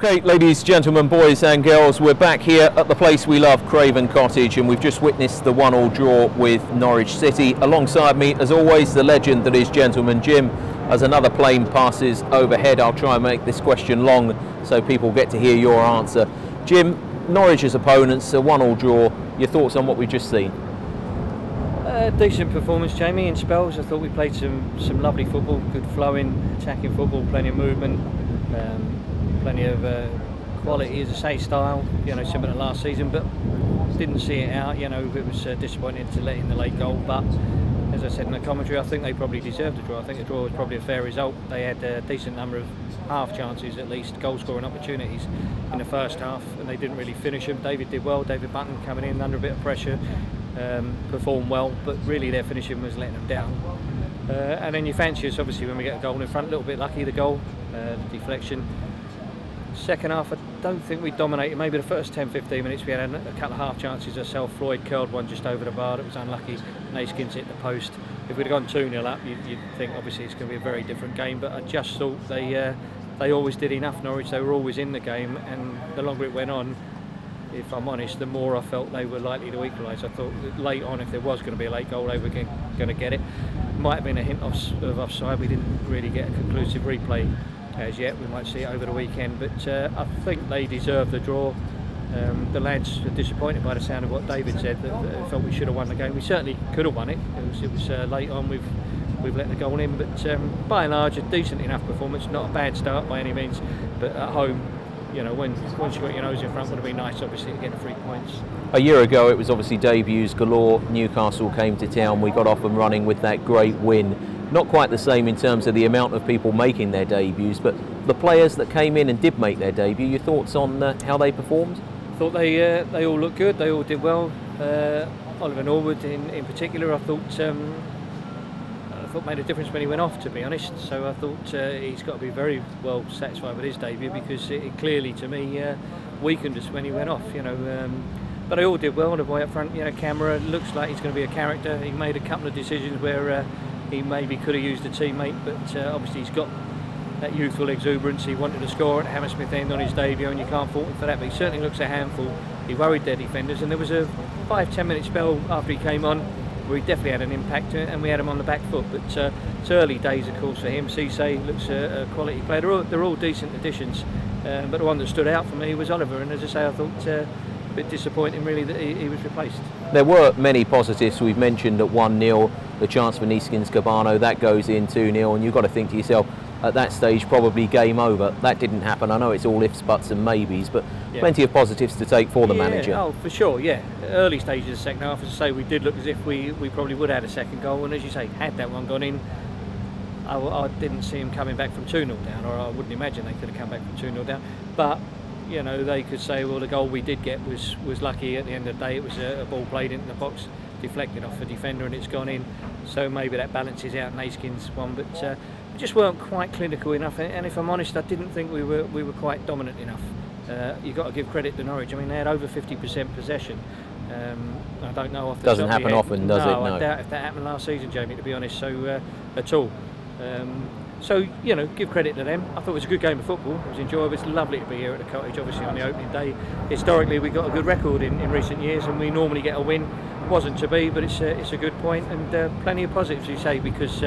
Okay, ladies, gentlemen, boys and girls, we're back here at the place we love, Craven Cottage, and we've just witnessed the 1-1 draw with Norwich City. Alongside me, as always, the legend that is Gentleman Jim. As another plane passes overhead, I'll try and make this question long so people get to hear your answer. Jim, Norwich's opponents, a 1-1 draw. Your thoughts on what we've just seen? Decent performance, Jamie, in spells. I thought we played some lovely football, good flowing, attacking football, plenty of movement. Plenty of quality, as I say, style, similar to last season, but didn't see it out. It was disappointing to let in the late goal, but as I said in the commentary, I think they probably deserved a draw. I think the draw was probably a fair result. They had a decent number of half chances, at least goal scoring opportunities in the first half, and they didn't really finish them. David did well. David Button coming in under a bit of pressure, performed well, but really their finishing was letting them down. And then you fancy us, obviously, when we get a goal in front. A little bit lucky, the goal, the deflection. Second half, I don't think we dominated. Maybe the first 10-15 minutes we had a couple of half chances ourselves. Floyd curled one just over the bar. It was unlucky. Naskins hit the post. If we'd have gone 2-0 up, you'd think obviously it's going to be a very different game. But I just thought they always did enough, Norwich. They were always in the game, and the longer it went on, if I'm honest, the more I felt they were likely to equalise. I thought that late on, if there was going to be a late goal, they were going to get it. Might have been a hint of offside. We didn't really get a conclusive replay as yet. We might see it over the weekend, but I think they deserve the draw. The lads are disappointed by the sound of what David said, that they felt we should have won the game. We certainly could have won it. It was late on. We've let the goal in, but by and large a decent enough performance. Not a bad start by any means, but at home, once you got your nose in front, it would have been nice, obviously, to get the 3 points. A year ago, it was obviously debuts galore. Newcastle came to town. We got off and running with that great win. Not quite the same in terms of the amount of people making their debuts, but the players that came in and did make their debut, your thoughts on how they performed? I thought they all looked good, they all did well. Oliver Norwood in particular, I thought made a difference when he went off, to be honest. So I thought he's got to be very well satisfied with his debut, because it clearly, to me, weakened us when he went off. But they all did well. The boy up front, Camera, looks like he's going to be a character. He made a couple of decisions where he maybe could have used a teammate, but obviously he's got that youthful exuberance. He wanted to score at Hammersmith End on his debut, and you can't fault him for that, but he certainly looks a handful. He worried their defenders, and there was a 5-10 minute spell after he came on where he definitely had an impact, and we had him on the back foot. But it's early days, of course, for him. Cisse looks a quality player. They're all decent additions, but the one that stood out for me was Oliver, and as I say, I thought a bit disappointing really that he was replaced. There were many positives. We've mentioned at 1-0 the chance for Naskins Cabano, that goes in 2-0, and you've got to think to yourself, at that stage probably game over. That didn't happen. I know it's all ifs, buts and maybes, but plenty of positives to take for the manager. Oh, for sure, yeah. Early stages of the second half, as I say, we did look as if we probably would have had a second goal, and as you say, had that one gone in, I didn't see him coming back from 2-0 down, or I wouldn't imagine they could have come back from 2-0 down. But they could say, well, the goal we did get was lucky. At the end of the day, it was a ball played into the box, deflected off the defender, and it's gone in. So maybe that balances out Naskins' one, but we just weren't quite clinical enough. And if I'm honest, I didn't think we were quite dominant enough. You've got to give credit to Norwich. I mean, they had over 50% possession. I don't know off the doesn't happen often, does it? No, I doubt if that happened last season, Jamie, to be honest. So at all. So, give credit to them. I thought it was a good game of football. It was enjoyable. It's lovely to be here at the Cottage, obviously, on the opening day. Historically, we've got a good record in recent years, and we normally get a win. Wasn't to be, but it's a good point, and plenty of positives, you say, because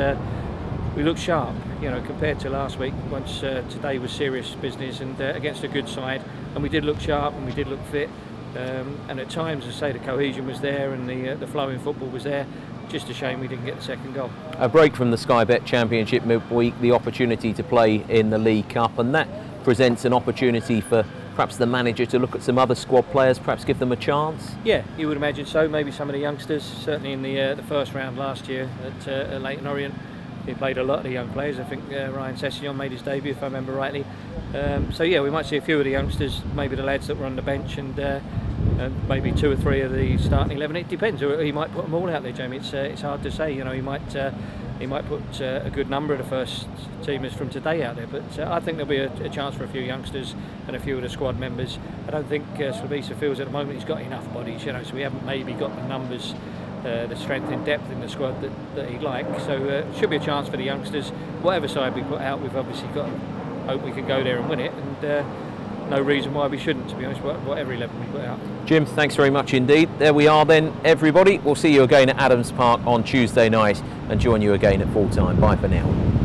we look sharp, compared to last week, once today was serious business and against a good side, and we did look sharp and we did look fit. And at times, as I say, the cohesion was there and the flowing football was there. Just a shame we didn't get the second goal. A break from the Sky Bet Championship midweek, the opportunity to play in the League Cup, and that presents an opportunity for perhaps the manager to look at some other squad players, perhaps give them a chance? Yeah, you would imagine so. Maybe some of the youngsters, certainly in the first round last year at Leyton Orient. He played a lot of the young players. I think Ryan Sessegnon made his debut, if I remember rightly. So yeah, we might see a few of the youngsters, maybe the lads that were on the bench, and maybe 2 or 3 of the starting 11. It depends. He might put them all out there, Jamie. It's hard to say. He might put a good number of the first teamers from today out there. But I think there'll be a chance for a few youngsters and a few of the squad members. I don't think Slavisa feels at the moment he's got enough bodies. So we haven't maybe got the numbers, the strength and depth in the squad that he'd like. So it should be a chance for the youngsters. Whatever side we put out, we've obviously got to hope we can go there and win it. And no reason why we shouldn't, to be honest, whatever 11 we put out. Jim, thanks very much indeed. There we are then, everybody. We'll see you again at Adams Park on Tuesday night and join you again at full time. Bye for now.